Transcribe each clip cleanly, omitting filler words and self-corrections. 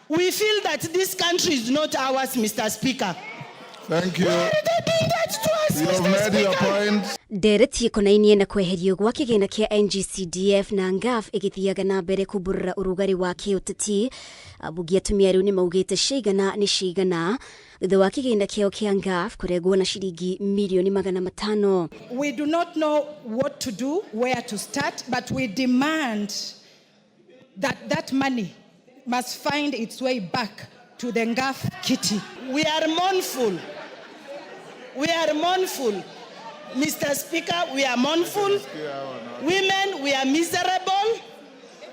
We feel that this country is not ours, Mr. Speaker. Thank you. Why are they doing that to us, You have made your point. Ndereti konainie na kweherio gwa kigina kia NGCDF na NGAAF igithiaga na mbere kuburura urugari wa KIOTHE. Abunge atumia riu ni maugite cigana ni cigana thutha wa kigina kiao kia NGAAF kurengwo na ciringi milioni 500. We do not know what to do, where to start, but we demand that money must find its way back to the NGAAF kitty. We are mournful. We are mournful. Mr. Speaker, we are mournful. Women, we are miserable.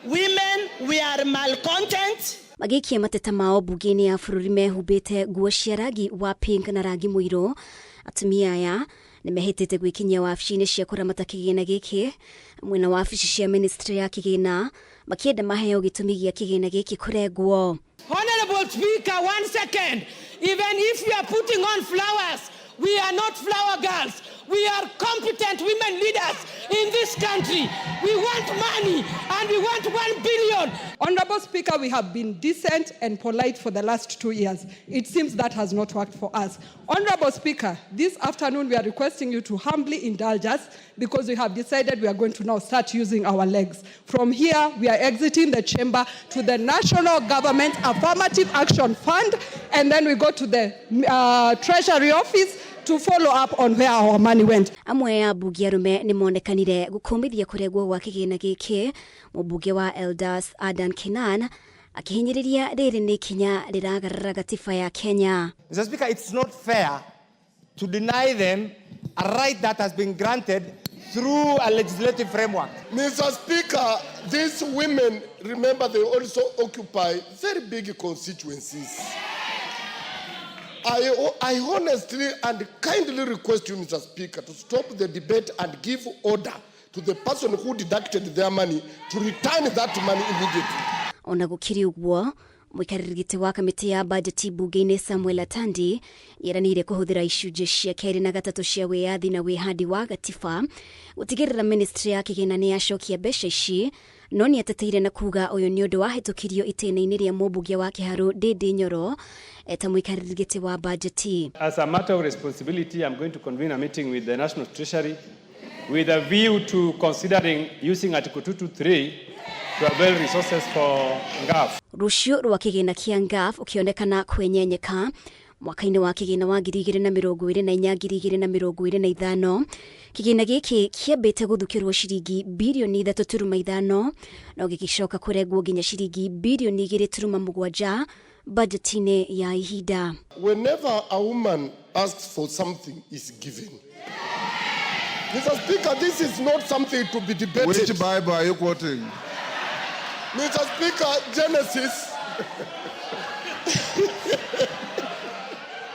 Women, we are malcontent. Magikia mateta mao bungeni ya bururi mehubite nguo cia rangi wa pink na rangi muiro. Atumia aya nimehitite gwikinyia wabici-ini cia kuramata kigina giki mwena wabici cia ministry ya kigina makienda maheo gitumi gia kigina giki kurengwo. Honorable Speaker, 1 second. Even if you are putting on flowers, we are not flower girls. We are competent women leaders in this country. We want money and we want 1 billion. Honorable Speaker, we have been decent and polite for the last 2 years. It seems that has not worked for us. Honorable Speaker, this afternoon we are requesting you to humbly indulge us because we have decided we are going to now start using our legs. From here, we are exiting the chamber to the National Government Affirmative Action Fund, and then we go to the Treasury Office to follow up on where our money went. Amwe ya abunge arume ni monekanire gukumithia kurengwo gwa kigina giki. Mubunge wa Eldas Adan Kinan akihinyiriria riri ni kinya riragarara gatiba ya Kenya. Mr. Speaker, it's not fair to deny them a right that has been granted through a legislative framework. Mr. Speaker, these women, remember, they also occupy very big constituencies. I honestly and kindly request you, Mr. Speaker, to stop the debate and give order to the person who deducted their money to return that money immediately. Ona gukiri uguo muikariri wa kamiti ya budget bunge-ini Samuel Atandi yeranire kuhuthira icunjĩ cia keri na gatatu cia wiyathi na wihandi wa gatiba gutigirira ministry ya kigina ni yacokia mbeca ici no ni ateteire na kuga uyu ni undu wahitukirio itene-ini ria mubunge wa Kiharu Ndindi Nyoro eta muikariri wa budget. As a matter of responsibility, I'm going to convene a meeting with the National Treasury with a view to considering using Article 223 to avail resources for NGAAF. Rucio rwa kigina kia NGAAF ukionekana kwenyenyeka mwaka-ini wa kigina wa 2024-2025 kigina giki kiambite guthukirwo ciringi bilioni 3.5 na gigicoka kurengwo nginya ciringi bilioni 2.7 budget-ini ya ihinda. Whenever a woman asks for something is given. Mr. Speaker, this is not something to be debated. Which Bible are you quoting? Mr. Speaker, Genesis